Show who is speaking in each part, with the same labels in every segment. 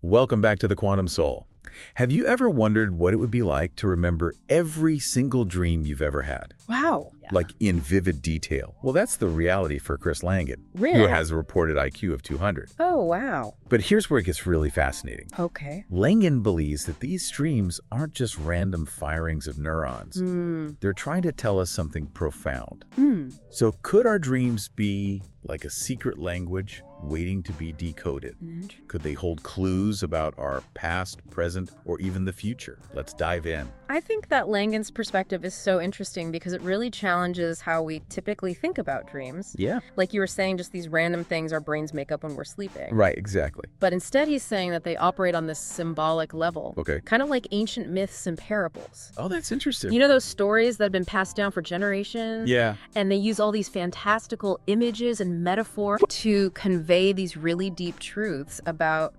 Speaker 1: Welcome back to the Quantum Soul. Have you ever wondered what it would be like to remember every single dream you've ever had?
Speaker 2: Wow.
Speaker 1: Like in vivid detail. Well, that's the reality for Chris Langan,
Speaker 2: Really?
Speaker 1: who has a reported IQ of 200.
Speaker 2: Oh, wow.
Speaker 1: But here's where it gets really fascinating.
Speaker 2: Okay.
Speaker 1: Langan believes that these dreams aren't just random firings of neurons. They're trying to tell us something profound. So could our dreams be like a secret language waiting to be decoded? Could they hold clues about our past, present, or even the future? Let's dive in.
Speaker 2: I think that Langan's perspective is so interesting because it really challenges how we typically think about dreams.
Speaker 1: Yeah.
Speaker 2: Like you were saying, just these random things our brains make up when we're sleeping.
Speaker 1: Right, exactly.
Speaker 2: But instead he's saying that they operate on this symbolic level.
Speaker 1: Okay.
Speaker 2: Kind of like ancient myths and parables.
Speaker 1: Oh, that's interesting.
Speaker 2: You know those stories that have been passed down for generations?
Speaker 1: Yeah.
Speaker 2: And they use all these fantastical images and metaphor to convey these really deep truths about,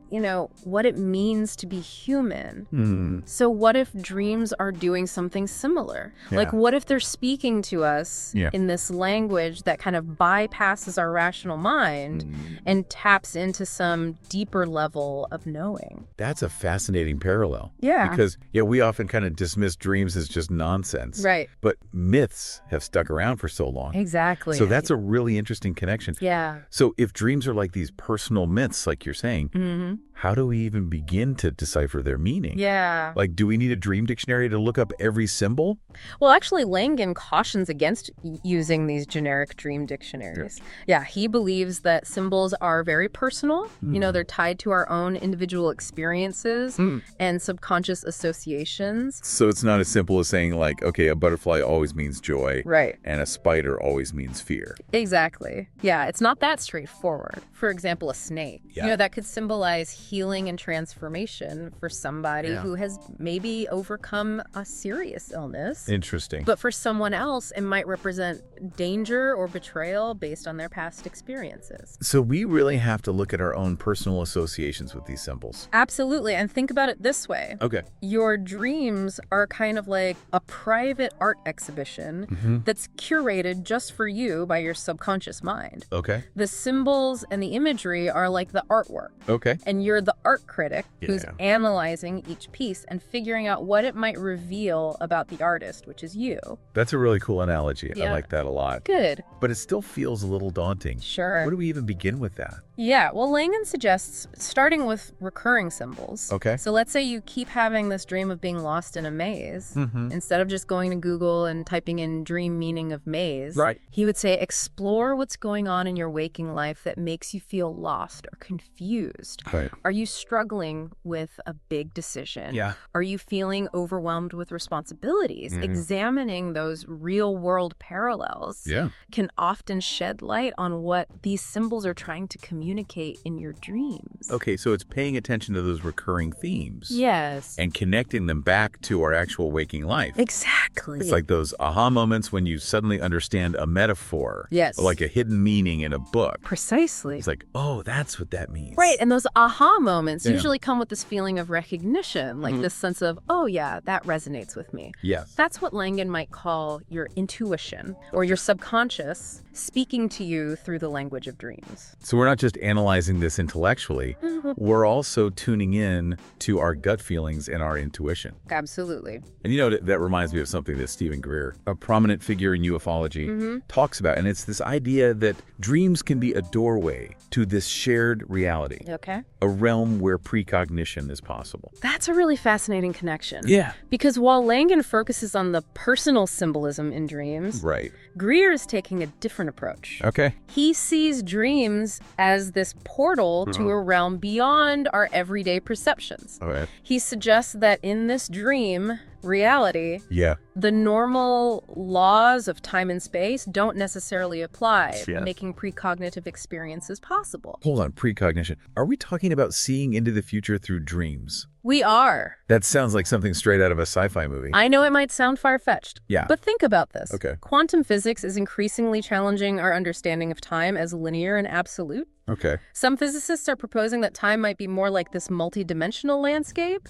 Speaker 2: what it means to be human. So what if dreams are doing something similar?
Speaker 1: Yeah.
Speaker 2: Like what if they're speaking to us in this language that kind of bypasses our rational mind and taps into some deeper level of knowing?
Speaker 1: That's a fascinating parallel.
Speaker 2: Yeah.
Speaker 1: Because, we often kind of dismiss dreams as just nonsense.
Speaker 2: Right.
Speaker 1: But myths have stuck around for so long.
Speaker 2: Exactly.
Speaker 1: So that's a really interesting connection.
Speaker 2: Yeah.
Speaker 1: So if dreams are like these personal myths, like you're saying, how do we even begin to decipher their meaning?
Speaker 2: Yeah.
Speaker 1: Like, do we need a dream dictionary to look up every symbol?
Speaker 2: Well, actually, Langan cautions against using these generic dream dictionaries. Yeah, he believes that symbols are very personal. They're tied to our own individual experiences and subconscious associations.
Speaker 1: So it's not as simple as saying, like, okay, a butterfly always means joy.
Speaker 2: Right.
Speaker 1: And a spider always means fear.
Speaker 2: Exactly. Yeah, it's not that straightforward. For example, a snake.
Speaker 1: Yeah.
Speaker 2: That could symbolize healing and transformation for somebody who has maybe overcome a serious illness.
Speaker 1: Interesting.
Speaker 2: But for someone else, it might represent danger or betrayal based on their past experiences.
Speaker 1: So we really have to look at our own personal associations with these symbols.
Speaker 2: Absolutely. And think about it this way.
Speaker 1: Okay.
Speaker 2: Your dreams are kind of like a private art exhibition that's curated just for you by your subconscious mind.
Speaker 1: Okay.
Speaker 2: The symbols and the imagery are like the artwork.
Speaker 1: Okay.
Speaker 2: And you're the art critic who's analyzing each piece and figuring out what it might reveal about the artist, which is you.
Speaker 1: That's a really cool analogy. I like that a lot.
Speaker 2: Good.
Speaker 1: But it still feels a little daunting.
Speaker 2: Sure.
Speaker 1: Where do we even begin with that?
Speaker 2: Yeah, well, Langan suggests starting with recurring symbols.
Speaker 1: Okay.
Speaker 2: So let's say you keep having this dream of being lost in a maze. Instead of just going to Google and typing in dream meaning of maze, he would say explore what's going on in your waking life that makes you feel lost or confused.
Speaker 1: Right.
Speaker 2: Are you struggling with a big decision?
Speaker 1: Yeah.
Speaker 2: Are you feeling overwhelmed with responsibilities? Examining those real-world parallels can often shed light on what these symbols are trying to communicate in your dreams.
Speaker 1: Okay, so it's paying attention to those recurring themes.
Speaker 2: Yes.
Speaker 1: And connecting them back to our actual waking life.
Speaker 2: Exactly.
Speaker 1: It's like those aha moments when you suddenly understand a metaphor.
Speaker 2: Yes.
Speaker 1: Or like a hidden meaning in a book.
Speaker 2: Precisely.
Speaker 1: It's like, oh, that's what that means.
Speaker 2: Right, and those aha moments usually come with this feeling of recognition, like this sense of, oh yeah, that resonates with me.
Speaker 1: Yes.
Speaker 2: That's what Langan might call your intuition, or your subconscious speaking to you through the language of dreams.
Speaker 1: So we're not just analyzing this intellectually, we're also tuning in to our gut feelings and our intuition.
Speaker 2: Absolutely.
Speaker 1: And that reminds me of something that Stephen Greer, a prominent figure in ufology, talks about. And it's this idea that dreams can be a doorway to this shared reality.
Speaker 2: Okay.
Speaker 1: A realm where precognition is possible.
Speaker 2: That's a really fascinating connection.
Speaker 1: Yeah.
Speaker 2: Because while Langan focuses on the personal symbolism in dreams,
Speaker 1: Right.
Speaker 2: Greer is taking a different approach.
Speaker 1: Okay.
Speaker 2: He sees dreams as this portal to a realm beyond our everyday perceptions.
Speaker 1: All right.
Speaker 2: He suggests that in this dream reality,
Speaker 1: Yeah.
Speaker 2: the normal laws of time and space don't necessarily apply,
Speaker 1: Yeah.
Speaker 2: making precognitive experiences possible.
Speaker 1: Hold on, precognition. Are we talking about seeing into the future through dreams?
Speaker 2: We are.
Speaker 1: That sounds like something straight out of a sci-fi movie.
Speaker 2: I know it might sound far-fetched.
Speaker 1: Yeah.
Speaker 2: But think about this.
Speaker 1: Okay.
Speaker 2: Quantum physics is increasingly challenging our understanding of time as linear and absolute.
Speaker 1: Okay.
Speaker 2: Some physicists are proposing that time might be more like this multi-dimensional landscape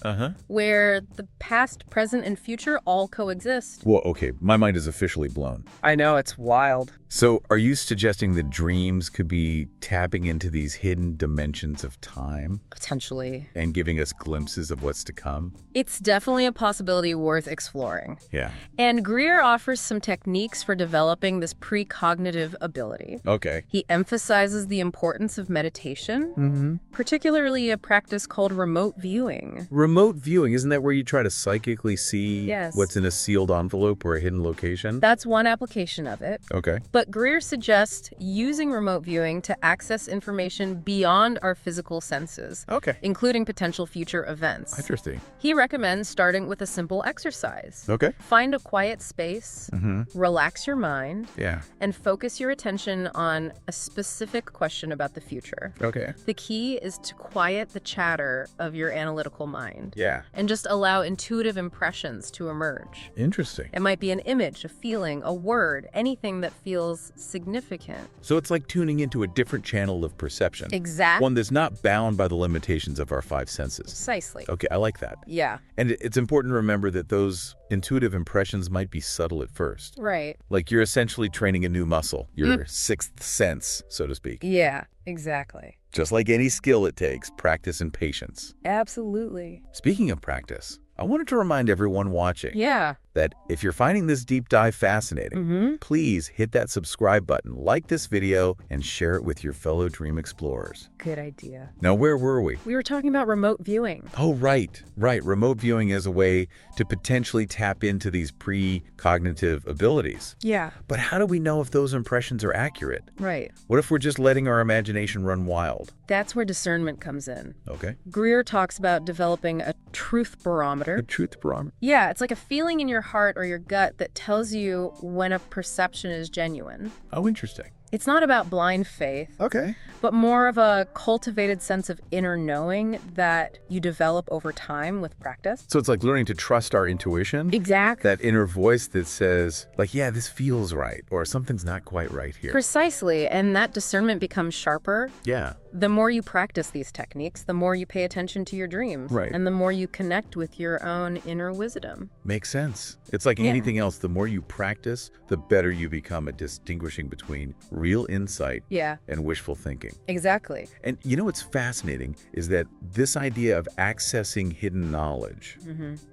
Speaker 2: where the past, present, and future all coexist.
Speaker 1: Well, okay, my mind is officially blown.
Speaker 3: I know, it's wild.
Speaker 1: So are you suggesting that dreams could be tapping into these hidden dimensions of time
Speaker 2: Potentially.
Speaker 1: and giving us glimpses of what's to come?
Speaker 2: It's definitely a possibility worth exploring.
Speaker 1: Yeah.
Speaker 2: And Greer offers some techniques for developing this precognitive ability.
Speaker 1: Okay.
Speaker 2: He emphasizes the importance of meditation, particularly a practice called remote viewing.
Speaker 1: Remote viewing, isn't that where you try to psychically see
Speaker 2: Yes.
Speaker 1: what's in a sealed envelope or a hidden location?
Speaker 2: That's one application of it.
Speaker 1: Okay.
Speaker 2: But Greer suggests using remote viewing to access information beyond our physical senses,
Speaker 1: Okay.
Speaker 2: including potential future events.
Speaker 1: Interesting.
Speaker 2: He recommends starting with a simple exercise.
Speaker 1: Okay.
Speaker 2: Find a quiet space, relax your mind,
Speaker 1: Yeah.
Speaker 2: and focus your attention on a specific question about the future.
Speaker 1: Okay.
Speaker 2: The key is to quiet the chatter of your analytical mind
Speaker 1: Yeah.
Speaker 2: and just allow intuitive impressions to emerge.
Speaker 1: Interesting.
Speaker 2: It might be an image, a feeling, a word, anything that feels significant.
Speaker 1: So it's like tuning into a different channel of perception.
Speaker 2: Exactly.
Speaker 1: One that's not bound by the limitations of our five senses.
Speaker 2: Precisely.
Speaker 1: Okay, I like that.
Speaker 2: Yeah,
Speaker 1: And it's important to remember that those intuitive impressions might be subtle at first.
Speaker 2: right.
Speaker 1: Like you're essentially training a new muscle, your sixth sense, so to speak.
Speaker 2: Yeah, exactly.
Speaker 1: Just like any skill, it takes practice and patience.
Speaker 2: Absolutely.
Speaker 1: Speaking of practice, I wanted to remind everyone watching
Speaker 2: Yeah.
Speaker 1: that if you're finding this deep dive fascinating, please hit that subscribe button, like this video, and share it with your fellow dream explorers.
Speaker 2: Good idea.
Speaker 1: Now, where were we?
Speaker 2: We were talking about remote viewing.
Speaker 1: Oh, right. Remote viewing is a way to potentially tap into these precognitive abilities.
Speaker 2: Yeah.
Speaker 1: But how do we know if those impressions are accurate?
Speaker 2: Right.
Speaker 1: What if we're just letting our imagination run wild?
Speaker 2: That's where discernment comes in.
Speaker 1: Okay.
Speaker 2: Greer talks about developing a truth barometer.
Speaker 1: A truth barometer.
Speaker 2: Yeah, it's like a feeling in your heart or your gut that tells you when a perception is genuine.
Speaker 1: Oh, interesting.
Speaker 2: It's not about blind faith,
Speaker 1: Okay.
Speaker 2: but more of a cultivated sense of inner knowing that you develop over time with practice.
Speaker 1: So it's like learning to trust our intuition.
Speaker 2: Exactly.
Speaker 1: That inner voice that says, like, yeah, this feels right, or something's not quite right here.
Speaker 2: Precisely, and that discernment becomes sharper.
Speaker 1: Yeah.
Speaker 2: The more you practice these techniques, the more you pay attention to your dreams.
Speaker 1: Right.
Speaker 2: And the more you connect with your own inner wisdom.
Speaker 1: Makes sense. It's like
Speaker 2: Yeah.
Speaker 1: anything else. The more you practice, the better you become at distinguishing between real insight
Speaker 2: Yeah,
Speaker 1: and wishful thinking.
Speaker 2: exactly.
Speaker 1: And you know what's fascinating is that this idea of accessing hidden knowledge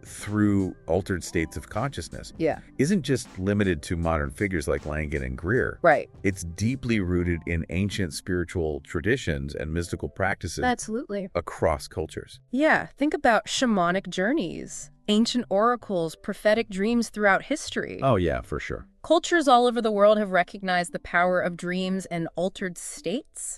Speaker 1: through altered states of consciousness
Speaker 2: Yeah,
Speaker 1: isn't just limited to modern figures like Langan and Greer.
Speaker 2: right.
Speaker 1: It's deeply rooted in ancient spiritual traditions and mystical practices
Speaker 2: Absolutely.
Speaker 1: across cultures.
Speaker 2: Yeah, think about shamanic journeys, ancient oracles, prophetic dreams throughout history.
Speaker 1: Oh, yeah, for sure.
Speaker 2: Cultures all over the world have recognized the power of dreams and altered states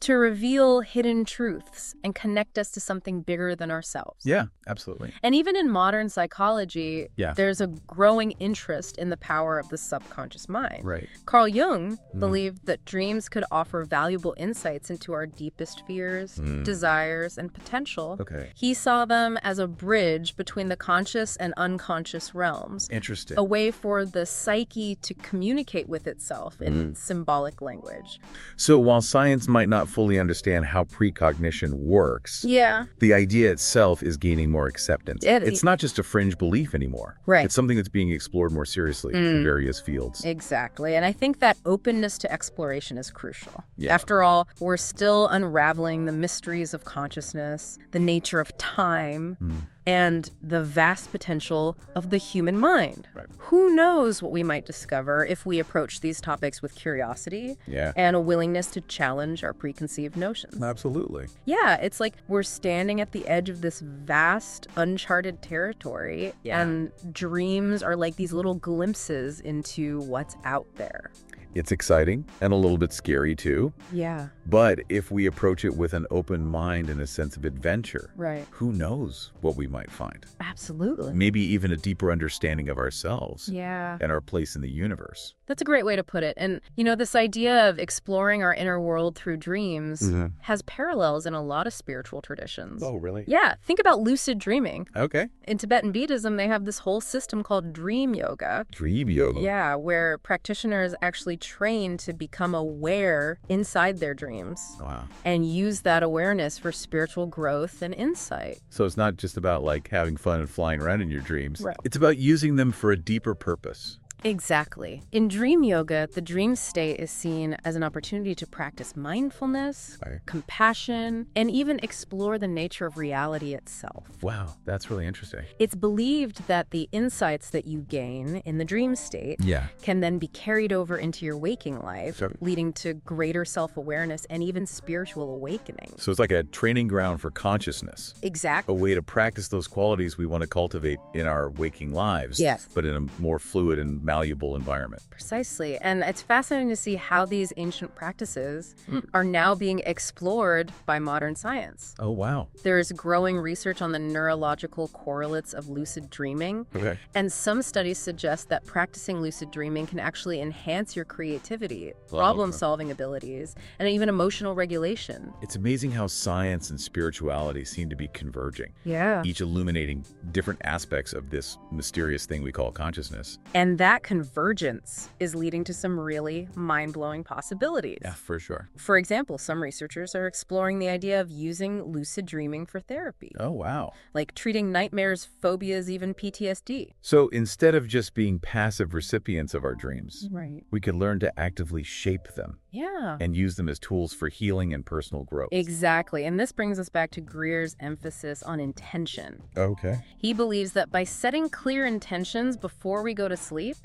Speaker 2: to reveal hidden truths and connect us to something bigger than ourselves.
Speaker 1: Yeah, absolutely.
Speaker 2: And even in modern psychology,
Speaker 1: Yeah.
Speaker 2: there's a growing interest in the power of the subconscious mind.
Speaker 1: Right.
Speaker 2: Carl Jung believed that dreams could offer valuable insights into our deepest fears, desires, and potential.
Speaker 1: Okay.
Speaker 2: He saw them as a bridge between the conscious and unconscious realms,
Speaker 1: Interesting.
Speaker 2: a way for the psyche to communicate with itself in symbolic language.
Speaker 1: So while science might not fully understand how precognition works,
Speaker 2: Yeah.
Speaker 1: the idea itself is gaining more acceptance.
Speaker 2: It-
Speaker 1: It's not just a fringe belief anymore.
Speaker 2: Right.
Speaker 1: It's something that's being explored more seriously in various fields.
Speaker 2: Exactly. And I think that openness to exploration is crucial.
Speaker 1: Yeah.
Speaker 2: After all, we're still unraveling the mysteries of consciousness, the nature of time, and the vast potential of the human mind.
Speaker 1: Right.
Speaker 2: Who knows what we might discover if we approach these topics with curiosity
Speaker 1: Yeah.
Speaker 2: and a willingness to challenge our preconceived notions.
Speaker 1: Absolutely.
Speaker 2: Yeah, it's like we're standing at the edge of this vast, uncharted territory, and dreams are like these little glimpses into what's out there.
Speaker 1: It's exciting and a little bit scary too.
Speaker 2: Yeah,
Speaker 1: But if we approach it with an open mind and a sense of adventure,
Speaker 2: right.
Speaker 1: who knows what we might find?
Speaker 2: Absolutely.
Speaker 1: Maybe even a deeper understanding of ourselves
Speaker 2: Yeah.
Speaker 1: and our place in the universe.
Speaker 2: That's a great way to put it. And, you know, this idea of exploring our inner world through dreams has parallels in a lot of spiritual traditions.
Speaker 1: really?
Speaker 2: Yeah, think about lucid dreaming.
Speaker 1: Okay.
Speaker 2: In Tibetan Buddhism, they have this whole system called dream yoga.
Speaker 1: Dream yoga.
Speaker 2: Yeah, where practitioners actually train to become aware inside their dreams. dreams.
Speaker 1: Wow.
Speaker 2: And use that awareness for spiritual growth and insight.
Speaker 1: So it's not just about like having fun and flying around in your dreams.
Speaker 2: Right.
Speaker 1: It's about using them for a deeper purpose.
Speaker 2: Exactly. In dream yoga, the dream state is seen as an opportunity to practice mindfulness, compassion, and even explore the nature of reality itself.
Speaker 1: Wow, that's really interesting.
Speaker 2: It's believed that the insights that you gain in the dream state can then be carried over into your waking life, leading to greater self-awareness and even spiritual awakening.
Speaker 1: So it's like a training ground for consciousness.
Speaker 2: Exactly.
Speaker 1: A way to practice those qualities we want to cultivate in our waking lives, but in a more fluid and malleable environment.
Speaker 2: Precisely. And it's fascinating to see how these ancient practices are now being explored by modern science.
Speaker 1: Oh, wow.
Speaker 2: There's growing research on the neurological correlates of lucid dreaming. And some studies suggest that practicing lucid dreaming can actually enhance your creativity, problem-solving abilities, and even emotional regulation.
Speaker 1: It's amazing how science and spirituality seem to be converging. Each illuminating different aspects of this mysterious thing we call consciousness.
Speaker 2: And that convergence is leading to some really mind-blowing possibilities.
Speaker 1: Yeah, for sure.
Speaker 2: For example, some researchers are exploring the idea of using lucid dreaming for therapy.
Speaker 1: Oh, wow.
Speaker 2: Like treating nightmares, phobias, even PTSD.
Speaker 1: So instead of just being passive recipients of our dreams, we could learn to actively shape them. And use them as tools for healing and personal growth.
Speaker 2: Exactly. And this brings us back to Greer's emphasis on intention. He believes that by setting clear intentions before we go to sleep,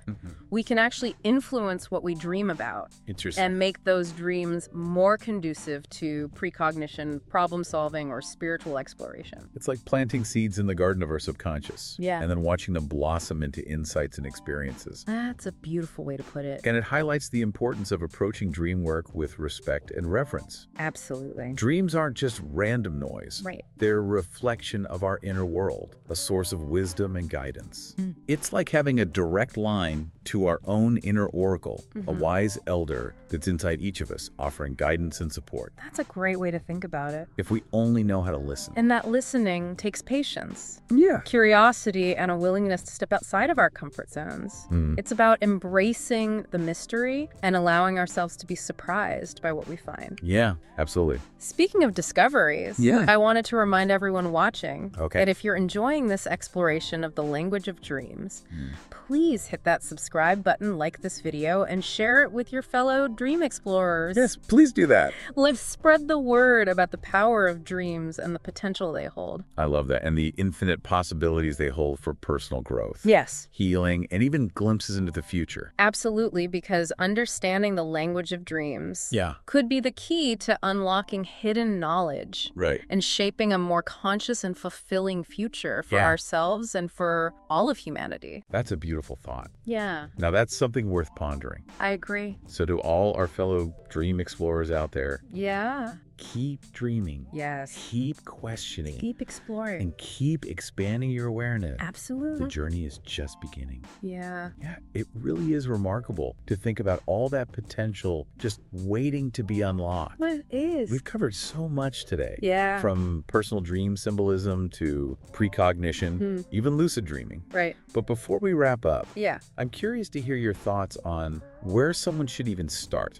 Speaker 2: we can actually influence what we dream about. And make those dreams more conducive to precognition, problem solving, or spiritual exploration.
Speaker 1: It's like planting seeds in the garden of our subconscious. And then watching them blossom into insights and experiences.
Speaker 2: That's a beautiful way to put it.
Speaker 1: And it highlights the importance of approaching dream work with respect and reverence.
Speaker 2: Absolutely.
Speaker 1: Dreams aren't just random noise. They're a reflection of our inner world, a source of wisdom and guidance. It's like having a direct line to our own inner oracle, a wise elder that's inside each of us, offering guidance and support.
Speaker 2: That's a great way to think about it.
Speaker 1: If we only know how to listen.
Speaker 2: And that listening takes patience, curiosity, and a willingness to step outside of our comfort zones. It's about embracing the mystery and allowing ourselves to be surprised by what we find.
Speaker 1: Yeah, absolutely.
Speaker 2: Speaking of discoveries, I wanted to remind everyone watching that if you're enjoying this exploration of the language of dreams, please hit that subscribe button, like this video, and share it with your fellow dream explorers.
Speaker 1: Yes, please do that.
Speaker 2: Let's spread the word about the power of dreams and the potential they hold.
Speaker 1: I love that. And the infinite possibilities they hold for personal growth.
Speaker 2: Yes.
Speaker 1: Healing, and even glimpses into the future.
Speaker 2: Absolutely, because understanding the language of dreams could be the key to unlocking hidden knowledge and shaping a more conscious and fulfilling future for ourselves and for all of humanity.
Speaker 1: That's a beautiful thought.
Speaker 2: Yeah.
Speaker 1: Now that's something worth pondering.
Speaker 2: I agree.
Speaker 1: So to all our fellow dream explorers out there, keep dreaming.
Speaker 2: Yes.
Speaker 1: Keep questioning.
Speaker 2: Keep exploring.
Speaker 1: And keep expanding your awareness.
Speaker 2: Absolutely.
Speaker 1: The journey is just beginning.
Speaker 2: Yeah.
Speaker 1: Yeah, it really is remarkable to think about all that potential just waiting to be unlocked.
Speaker 2: Well, it is.
Speaker 1: We've covered so much today.
Speaker 2: Yeah.
Speaker 1: From personal dream symbolism to precognition, even lucid dreaming.
Speaker 2: Right.
Speaker 1: But before we wrap up,
Speaker 2: yeah,
Speaker 1: I'm curious to hear your thoughts on where someone should even start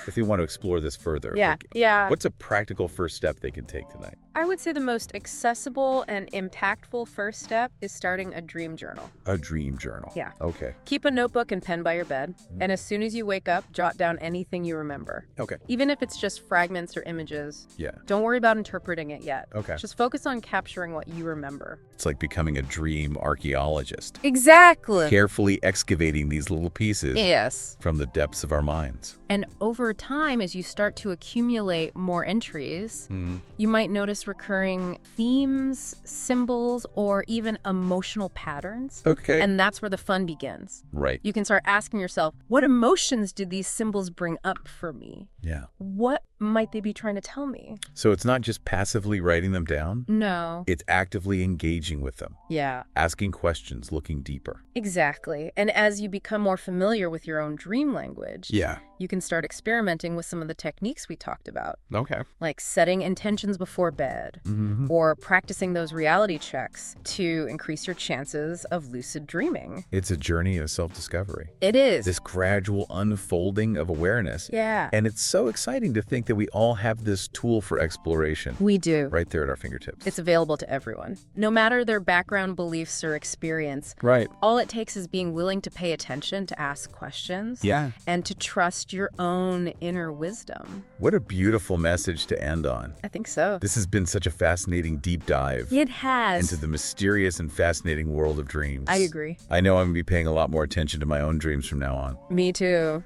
Speaker 1: if they want to explore this further.
Speaker 2: Yeah.
Speaker 1: What's a practical first step they can take tonight?
Speaker 2: I would say the most accessible and impactful first step is starting a dream journal.
Speaker 1: A dream journal.
Speaker 2: Yeah.
Speaker 1: Okay.
Speaker 2: Keep a notebook and pen by your bed, and as soon as you wake up, jot down anything you remember.
Speaker 1: Okay.
Speaker 2: Even if it's just fragments or images.
Speaker 1: Yeah.
Speaker 2: Don't worry about interpreting it yet.
Speaker 1: Okay.
Speaker 2: Just focus on capturing what you remember.
Speaker 1: It's like becoming a dream archaeologist.
Speaker 2: Exactly.
Speaker 1: Carefully excavating these little pieces.
Speaker 2: Yes.
Speaker 1: From the depths of our minds.
Speaker 2: And over time, as you start to accumulate more entries, you might notice recurring themes, symbols, or even emotional patterns.
Speaker 1: Okay.
Speaker 2: And that's where the fun begins.
Speaker 1: Right.
Speaker 2: You can start asking yourself, what emotions did these symbols bring up for me?
Speaker 1: Yeah.
Speaker 2: What might they be trying to tell me?
Speaker 1: So it's not just passively writing them down?
Speaker 2: No.
Speaker 1: It's actively engaging with them.
Speaker 2: Yeah.
Speaker 1: Asking questions, looking deeper.
Speaker 2: Exactly. And as you become more familiar with your own dream language, you can start experimenting with some of the techniques we talked about.
Speaker 1: Okay.
Speaker 2: Like setting intentions before bed. bed, or practicing those reality checks to increase your chances of lucid dreaming.
Speaker 1: It's a journey of self-discovery.
Speaker 2: It is.
Speaker 1: This gradual unfolding of awareness.
Speaker 2: Yeah.
Speaker 1: And it's so exciting to think that we all have this tool for exploration.
Speaker 2: We do.
Speaker 1: Right there at our fingertips.
Speaker 2: It's available to everyone, no matter their background, beliefs, or experience.
Speaker 1: Right.
Speaker 2: All it takes is being willing to pay attention, to ask questions, and to trust your own inner wisdom.
Speaker 1: What a beautiful message to end on.
Speaker 2: I think so.
Speaker 1: This has been such a fascinating deep dive.
Speaker 2: It has.
Speaker 1: Into the mysterious and fascinating world of dreams.
Speaker 2: I agree.
Speaker 1: I know I'm going to be paying a lot more attention to my own dreams from now on.
Speaker 2: Me too.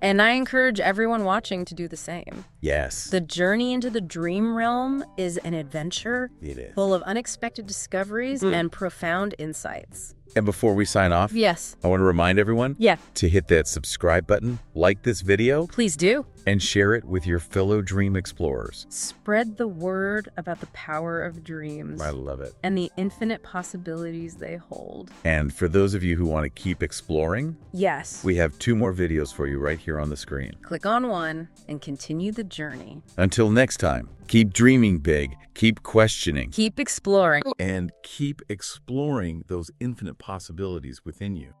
Speaker 2: And I encourage everyone watching to do the same.
Speaker 1: Yes.
Speaker 2: The journey into the dream realm is an adventure.
Speaker 1: It is.
Speaker 2: Full of unexpected discoveries and profound insights.
Speaker 1: And before we sign off,
Speaker 2: yes,
Speaker 1: I want to remind everyone to hit that subscribe button, like this video.
Speaker 2: Please do.
Speaker 1: And share it with your fellow dream explorers.
Speaker 2: Spread the word about the power of dreams.
Speaker 1: I love it.
Speaker 2: And the infinite possibilities they hold.
Speaker 1: And for those of you who want to keep exploring,
Speaker 2: yes,
Speaker 1: we have 2 more videos for you right here on the screen.
Speaker 2: Click on one and continue the journey.
Speaker 1: Until next time, keep dreaming big, keep questioning,
Speaker 2: keep exploring,
Speaker 1: and keep exploring those infinite possibilities within you.